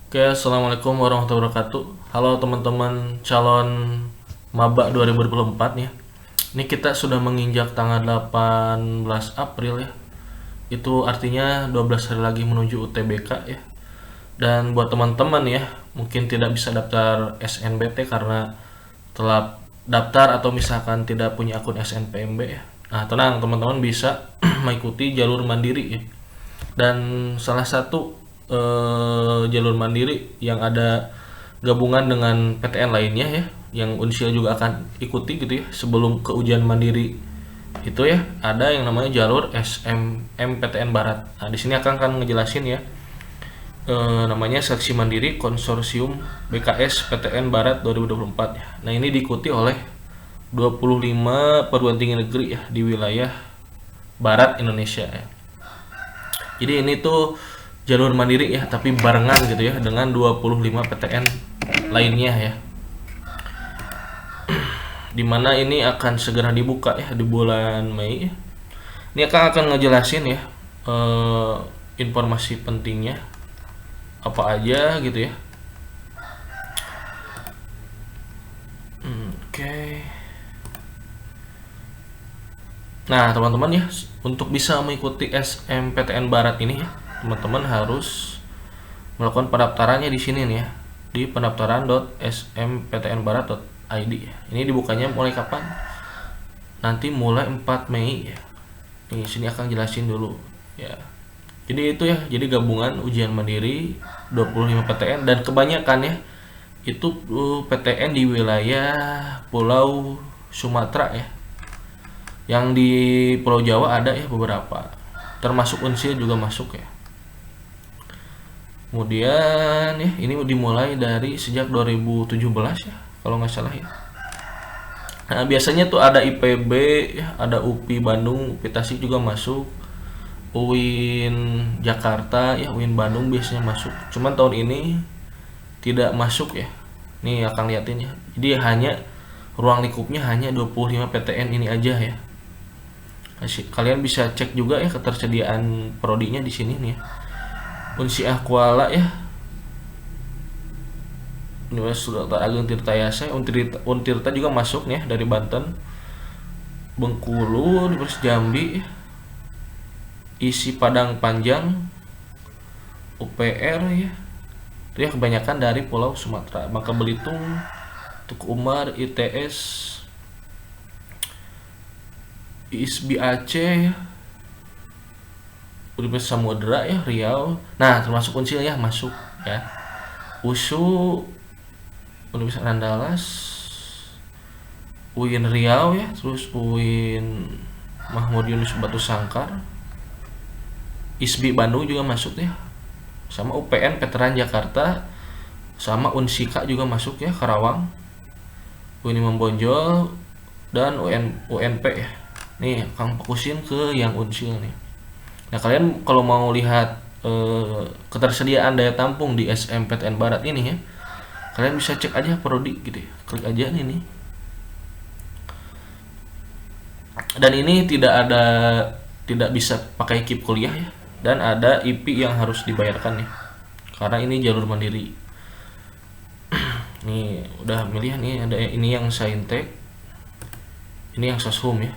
Oke, assalamualaikum warahmatullahi wabarakatuh. Halo teman-teman calon maba 2024 nih. Ini kita sudah menginjak tanggal 18 April ya. Itu artinya 12 hari lagi menuju UTBK ya. Dan buat teman-teman ya, mungkin tidak bisa daftar SNBT karena telah daftar atau misalkan tidak punya akun SNPMB ya. Nah, tenang teman-teman bisa mengikuti jalur mandiri ya. Dan salah satu jalur mandiri yang ada gabungan dengan PTN lainnya ya, yang Unsil juga akan ikuti gitu ya sebelum ke ujian mandiri itu ya, ada yang namanya jalur SMMPTN Barat. Nah, di sini akan ngejelasin ya, namanya Seleksi Mandiri Konsorsium BKS PTN Barat 2024 ya. Nah, ini diikuti oleh 25 perguruan tinggi negeri ya di wilayah Barat Indonesia ya. Jadi ini tuh jalur mandiri ya, tapi barengan gitu ya dengan 25 PTN lainnya ya. Dimana ini akan segera dibuka ya di bulan Mei. Ini akan ngejelasin ya, informasi pentingnya apa aja gitu ya. Oke. Nah teman-teman ya, untuk bisa mengikuti SMPTN Barat ini ya, teman-teman harus melakukan pendaftarannya di sini nih ya, di pendaftaran.smptnbarat.id ya. Ini dibukanya mulai kapan? Nanti mulai 4 Mei ya. Nih sini akan jelasin dulu ya. Jadi itu ya, jadi gabungan ujian mandiri 25 PTN dan kebanyakan ya itu PTN di wilayah Pulau Sumatera ya. Yang di Pulau Jawa ada ya beberapa, termasuk Unsil juga masuk ya. Kemudian ya ini dimulai dari sejak 2017 ya kalau nggak salah ya. Nah biasanya tuh ada IPB ya, ada UPI Bandung, UPI Tasik juga masuk, UIN Jakarta ya, UIN Bandung biasanya masuk. Cuman tahun ini tidak masuk ya. Nih akan liatin ya. Jadi hanya ruang lingkupnya hanya 25 PTN ini aja ya. Kalian bisa cek juga ya ketersediaan prodinya di sini nih ya. Unsiah Kuala ya, Universitas Dr. Ageng Tirtayasa, Untirta juga masuk nih ya, dari Banten. Bengkulu, Universitas Jambi, Isi Padang Panjang, UPR ya. Itu ya kebanyakan dari Pulau Sumatera. Bangka Belitung, Tuku Umar, ITS, ISBI Aceh, Universitas Samudera ya, Riau. Nah termasuk Unsil ya masuk ya. USU, Universitas Andalas, UIN Riau ya, terus UIN Mahmud Yunus Batu Sangkar, ISBI Bandung juga masuk ya, sama UPN Veteran Jakarta, sama Unsika juga masuk ya, Karawang, UIN Imam Bonjol, dan UNP ya. Nih akan fokusin ke yang Unsil nih. Nah kalian kalau mau lihat ketersediaan daya tampung di SMPTN Barat ini ya, kalian bisa cek aja prodi gitu ya, klik aja ini. Dan ini tidak bisa pakai KIP kuliah ya, dan ada IP yang harus dibayarkan ya, karena ini jalur mandiri. Nih udah milih nih, ada ini yang Saintek, ini yang Soshum ya.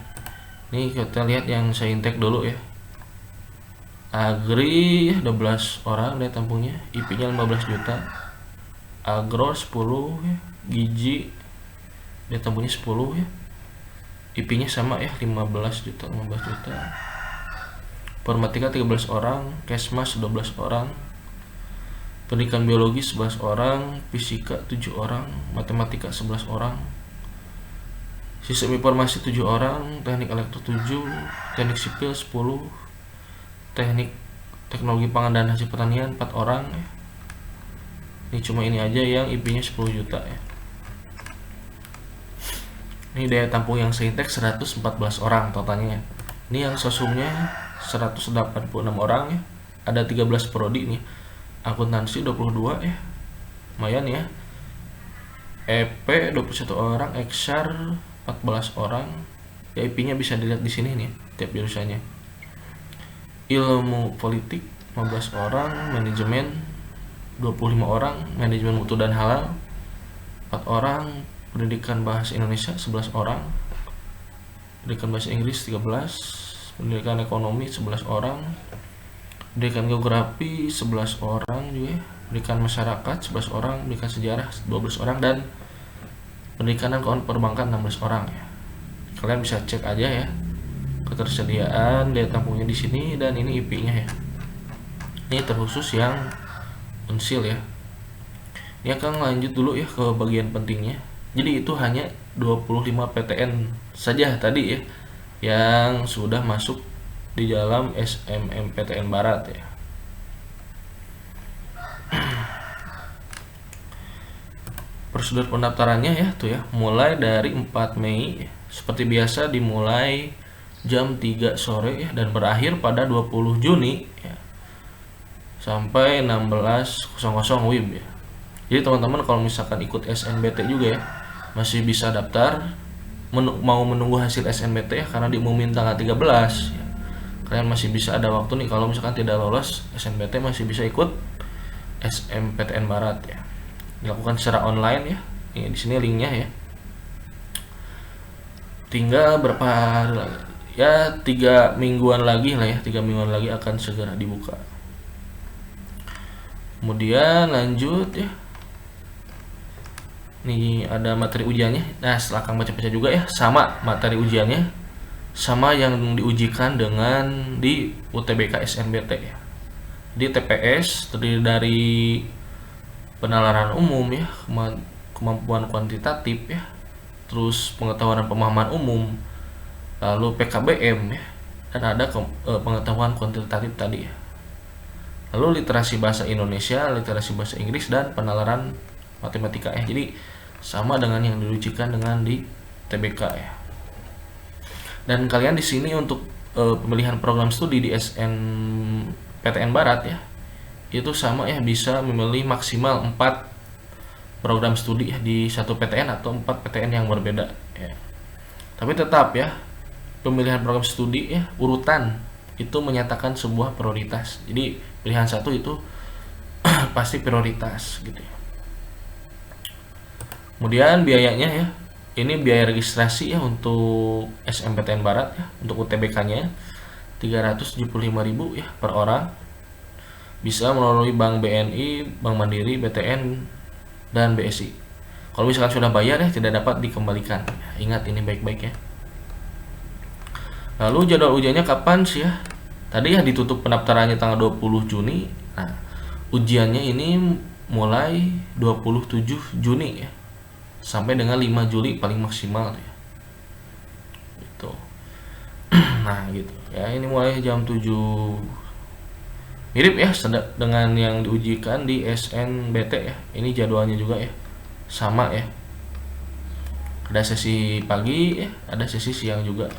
Nih kita lihat yang Saintek dulu ya. Agri 12 orang daya tampungnya, IP-nya 15 juta. Agro 10 ya, Gizi daya tampungnya 10 ya. IP-nya sama ya, 15 juta. Informatika 13 orang, Kesmas 12 orang. Pendidikan biologi 11 orang, fisika 7 orang, matematika 11 orang. Sistem informasi 7 orang, teknik elektro 7, teknik sipil 10, teknik teknologi pangan dan hasil pertanian 4 orang ya. Ini cuma ini aja yang IP-nya 10 juta ya. Ini daya tampung yang Saintek 114 orang totalnya. Ini yang Sosumnya 186 orang ya. Ada 13 prodi nih. Akuntansi 22 ya. Lumayan ya. EP 21 orang, XR 14 orang. Ya IP-nya bisa dilihat di sini nih, tiap jurusannya. Ilmu politik 15 orang, manajemen 25 orang, manajemen mutu dan halal 4 orang, pendidikan bahasa Indonesia 11 orang, pendidikan bahasa Inggris 13, pendidikan ekonomi 11 orang, pendidikan geografi 11 orang juga, pendidikan masyarakat 11 orang, pendidikan sejarah 12 orang, dan pendidikan dan keuangan perbankan 16 orang ya. Kalian bisa cek aja ya ketersediaan daya tampungnya di sini, dan ini IP-nya ya. Ini terkhusus yang Unsil ya. Ini akan lanjut dulu ya ke bagian pentingnya. Jadi itu hanya 25 PTN saja tadi ya yang sudah masuk di dalam SMMPTN Barat ya. Prosedur pendaftarannya ya tuh ya, mulai dari 4 Mei seperti biasa, dimulai jam 3 sore ya, dan berakhir pada 20 Juni ya, sampai 16.00 WIB ya. Jadi teman-teman kalau misalkan ikut SNBT juga ya, masih bisa daftar, mau menunggu hasil SNBT ya, karena diumumin tanggal 13 ya. Kalian masih bisa ada waktu nih, kalau misalkan tidak lolos SNBT masih bisa ikut SMPTN Barat ya. Dilakukan secara online ya. Ini di sini linknya ya. Tinggal berapa ya, 3 mingguan lagi lah ya, 3 mingguan lagi akan segera dibuka. Kemudian lanjut ya. Nih ada materi ujiannya. Nah, setelah Kang baca-baca juga ya, sama materi ujiannya sama yang diujikan dengan di UTBK SNBT ya. Di TPS terdiri dari penalaran umum ya, kemampuan kuantitatif ya, terus pengetahuan dan pemahaman umum, lalu PKBM ya, dan ada pengetahuan kuantitatif tadi ya. Lalu literasi bahasa Indonesia, literasi bahasa Inggris, dan penalaran matematika ya. Jadi sama dengan yang diujikan dengan di TBK ya. Dan kalian di sini untuk pemilihan program studi di SNPTN Barat ya, itu sama ya, bisa memilih maksimal 4 program studi ya di satu PTN atau 4 PTN yang berbeda ya. Tapi tetap ya, pemilihan program studi ya, urutan itu menyatakan sebuah prioritas. Jadi pilihan satu itu pasti prioritas gitu ya. Kemudian biayanya ya, ini biaya registrasi ya untuk SMPTN Barat ya, untuk UTBK-nya 375.000 ya per orang. Bisa melalui Bank BNI, Bank Mandiri, BTN, dan BSI. Kalau misalkan sudah bayar ya, tidak dapat dikembalikan. Ingat ini baik-baik ya. Lalu jadwal ujiannya kapan sih ya? Tadi ya ditutup pendaftarannya tanggal 20 Juni. Nah, ujiannya ini mulai 27 Juni ya, sampai dengan 5 Juli paling maksimal ya. Gitu. Nah, gitu. Ya, ini mulai jam 7. Mirip ya dengan yang diujikan di SNBT ya. Ini jadwalnya juga ya, sama ya. Ada sesi pagi ya, ada sesi siang juga.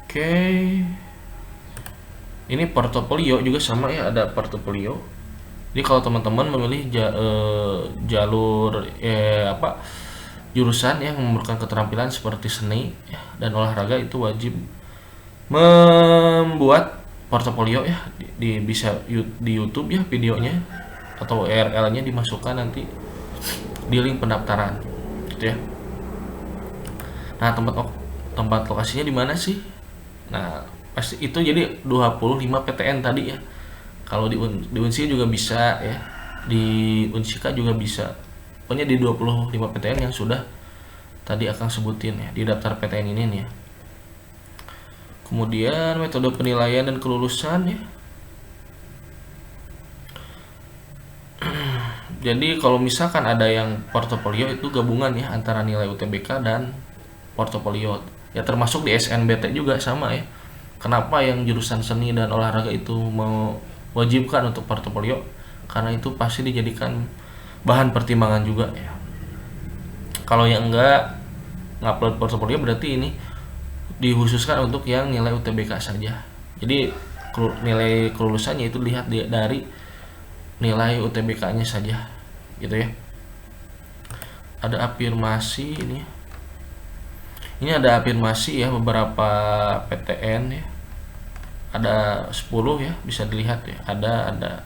Oke. Ini portofolio juga sama ya, ada portofolio. Jadi kalau teman-teman memilih jalur jurusan yang memerlukan keterampilan seperti seni ya, dan olahraga, itu wajib membuat portofolio ya, bisa di YouTube ya videonya, atau URL-nya dimasukkan nanti di link pendaftaran gitu ya. Nah, tempat lokasinya di mana sih? Nah, pasti itu jadi 25 PTN tadi ya. Kalau di Unsika juga bisa ya, di Unsika juga bisa. Pokoknya di 25 PTN yang sudah tadi akan sebutin ya di daftar PTN ini nih ya. Kemudian metode penilaian dan kelulusan ya. Jadi kalau misalkan ada yang portofolio, itu gabungan ya antara nilai UTBK dan portofolio. Ya termasuk di SNBT juga sama ya. Kenapa yang jurusan seni dan olahraga itu mewajibkan untuk portofolio? Karena itu pasti dijadikan bahan pertimbangan juga ya. Kalau yang enggak ngupload portofolio, berarti ini dikhususkan untuk yang nilai UTBK saja. Jadi nilai kelulusannya itu lihat dari nilai UTBK-nya saja gitu ya. Ada afirmasi ini. Ini ada afirmasi ya, beberapa PTN ya. ada 10 ya, bisa dilihat ya, ada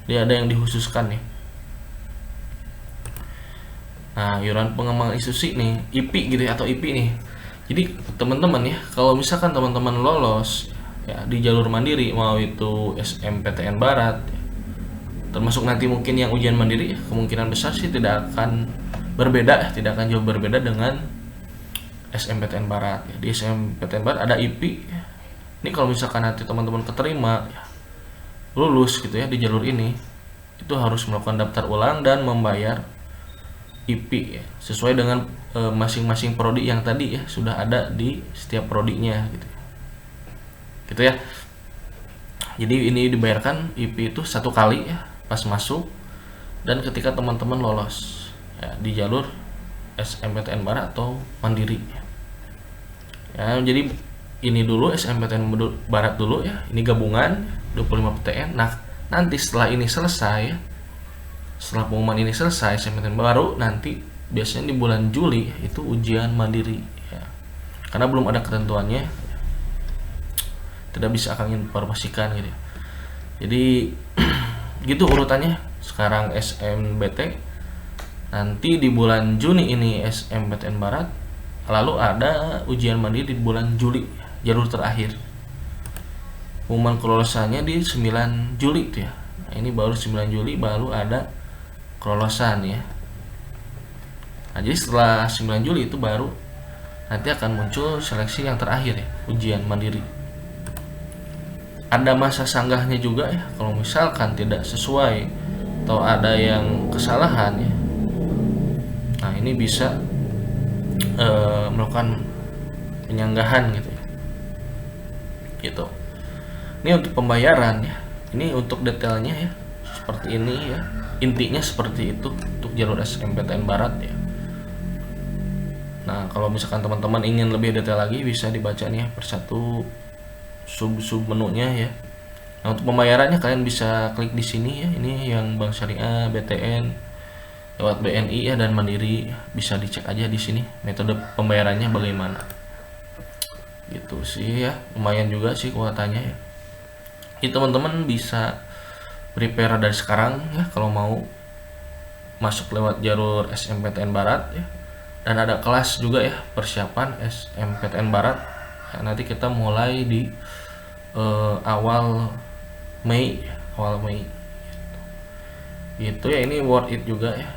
dia ada yang dikhususkan ya. Nah, iuran pengembangan institusi nih, IP gitu ya, atau IP nih. Jadi teman-teman ya, kalau misalkan teman-teman lolos ya di jalur mandiri, mau itu SMPTN Barat ya, termasuk nanti mungkin yang ujian mandiri ya, kemungkinan besar sih tidak akan berbeda, tidak akan jauh berbeda dengan SMPTN Barat ya. Di SMPTN Barat ada IP ya. Ini kalau misalkan nanti teman-teman keterima ya, lulus gitu ya di jalur ini, itu harus melakukan daftar ulang dan membayar IP ya, sesuai dengan masing-masing prodi yang tadi ya sudah ada di setiap prodinya gitu ya. Jadi ini dibayarkan IP itu 1 kali ya pas masuk dan ketika teman-teman lolos ya, di jalur SMPTN Barat atau mandiri ya. Jadi ini dulu SMPTN Barat dulu ya, ini gabungan 25 PTN. Nah nanti setelah ini selesai ya, setelah pengumuman ini selesai SMPTN baru, nanti biasanya di bulan Juli itu ujian mandiri ya. Karena belum ada ketentuannya ya, tidak bisa akan informasikan gitu ya. Jadi gitu urutannya. Sekarang SMBT, nanti di bulan Juni ini SMPTN Barat, lalu ada ujian mandiri di bulan Juli, jalur terakhir. Pengumuman kelolosannya di 9 Juli tuh ya. Nah, ini baru 9 Juli baru ada kelolosan ya. Nah, jadi setelah 9 Juli itu baru nanti akan muncul seleksi yang terakhir ya, ujian mandiri. Ada masa sanggahnya juga ya, kalau misalkan tidak sesuai atau ada yang kesalahan ya. Nah, ini bisa melakukan penyanggahan gitu ya. Gitu. Ini untuk pembayaran ya. Ini untuk detailnya ya. Seperti ini ya. Intinya seperti itu untuk jalur SMPTN Barat ya. Nah, kalau misalkan teman-teman ingin lebih detail lagi bisa dibaca nih ya, persatu sub menunya ya. Nah, untuk pembayarannya kalian bisa klik di sini ya. Ini yang Bank Syariah, BTN, lewat BNI ya, dan Mandiri. Bisa dicek aja di sini metode pembayarannya bagaimana. Gitu sih ya. Lumayan juga sih kuotanya ya. Jadi teman-teman bisa prepare dari sekarang ya kalau mau masuk lewat jalur SMPTN Barat ya. Dan ada kelas juga ya, persiapan SMPTN Barat ya, nanti kita mulai di awal Mei gitu ya. Ini worth it juga ya.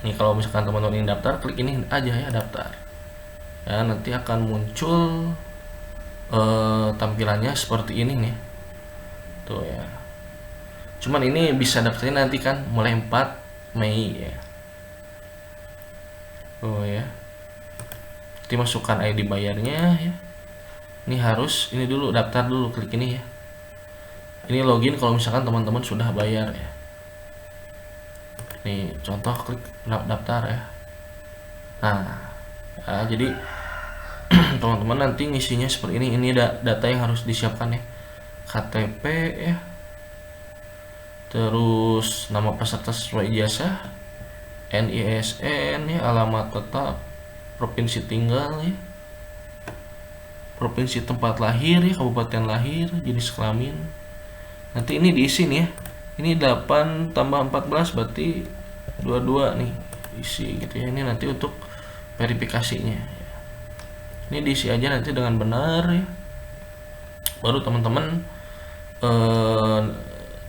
Nih kalau misalkan teman-teman ingin daftar, klik ini aja ya, daftar ya. Nanti akan muncul tampilannya seperti ini nih tuh ya. Cuman ini bisa daftarnya nanti kan mulai 4 Mei ya. Oh ya. Nanti masukkan ID bayarnya ya. Ini harus ini dulu, daftar dulu, klik ini ya. Ini login kalau misalkan teman-teman sudah bayar ya. Nih contoh, klik daftar ya. Nah, ya, jadi teman-teman nanti ngisinya seperti ini. Ini data yang harus disiapkan ya. KTP ya. Terus nama peserta sesuai ijazah, NISN ya, alamat tetap, provinsi tinggal ya, provinsi tempat lahir ya, kabupaten lahir, jenis kelamin. Nanti ini diisi nih ya. Ini 8 tambah 14 berarti 22 nih isi gitu ya. Ini nanti untuk verifikasinya. Ini diisi aja nanti dengan benar ya. Baru teman-teman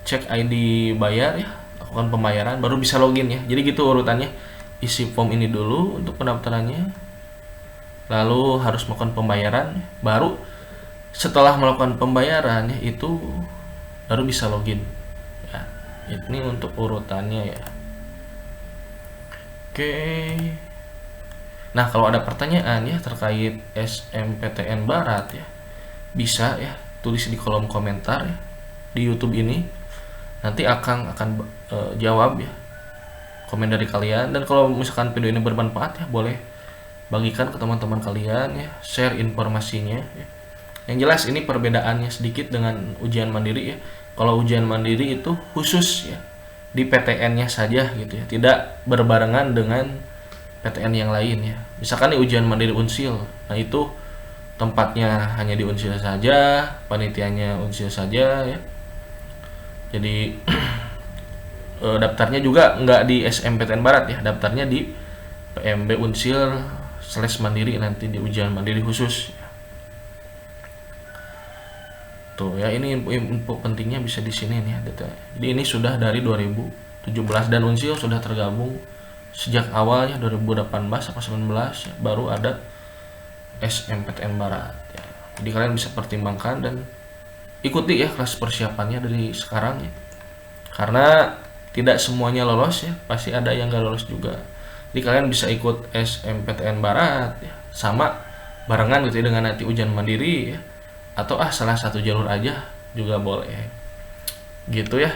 cek ID bayar ya, lakukan pembayaran, baru bisa login ya. Jadi gitu urutannya. Isi form ini dulu untuk pendaftarannya, lalu harus melakukan pembayaran, baru setelah melakukan pembayaran ya, itu baru bisa login ya. Ini untuk urutannya ya. Oke. Nah, kalau ada pertanyaan ya terkait SMPTN Barat ya, bisa ya tulis di kolom komentar ya di YouTube ini. Nanti akan jawab ya komen dari kalian. Dan kalau misalkan video ini bermanfaat ya, boleh bagikan ke teman-teman kalian ya, share informasinya ya. Yang jelas ini perbedaannya sedikit dengan ujian mandiri ya. Kalau ujian mandiri itu khusus ya di PTN-nya saja gitu ya, tidak berbarengan dengan PTN yang lain ya. Misalkan nih ujian mandiri Unsil, nah itu tempatnya hanya di Unsil saja, panitianya Unsil saja ya. Jadi daftarnya juga nggak di SMPTN Barat ya, daftarnya di PMB Unsil / Mandiri, nanti di ujian mandiri khusus. Tuh ya, ini info pentingnya bisa di sini nih data. Jadi ini sudah dari 2017 dan Unsil sudah tergabung sejak awalnya 2018 atau 19 ya, baru ada SMPTN Barat ya. Jadi kalian bisa pertimbangkan dan ikuti ya kelas persiapannya dari sekarang ya. Karena tidak semuanya lolos ya, pasti ada yang gak lolos juga. Jadi kalian bisa ikut SMPTN Barat ya, sama barengan gitu ya dengan nanti ujian mandiri ya, atau salah satu jalur aja juga boleh gitu ya.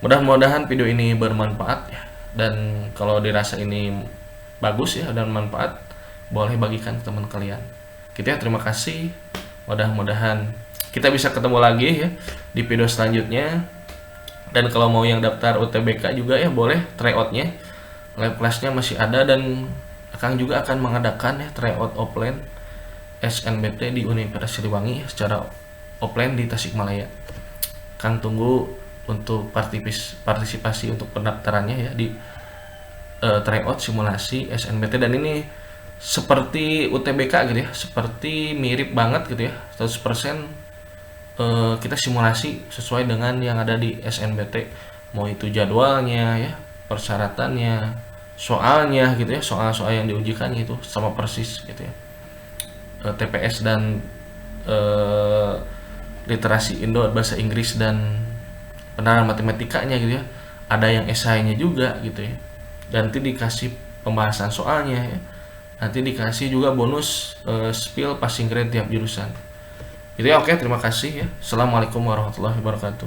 Mudah-mudahan video ini bermanfaat ya, dan kalau dirasa ini bagus ya dan manfaat, boleh bagikan ke teman kalian gitu ya. Terima kasih, mudah-mudahan kita bisa ketemu lagi ya di video selanjutnya. Dan kalau mau yang daftar UTBK juga ya boleh tryoutnya, live classnya masih ada, dan Akang juga akan mengadakan ya tryout offline SNBT di Universitas Siliwangi secara offline di Tasikmalaya. Kang tunggu untuk partisipasi untuk pendaftarannya ya di tryout simulasi SNBT. Dan ini seperti UTBK gitu ya, seperti mirip banget gitu ya, 100% kita simulasi sesuai dengan yang ada di SNBT, mau itu jadwalnya ya, persyaratannya, soalnya gitu ya, soal-soal yang diujikan itu sama persis gitu ya. TPS dan literasi Indo, bahasa Inggris dan penerapan matematikanya gitu ya, ada yang esainya juga gitu ya, dan nanti dikasih pembahasan soalnya ya, nanti dikasih juga bonus spill passing grade tiap jurusan gitu ya. Oke, terima kasih ya. Assalamualaikum warahmatullahi wabarakatuh.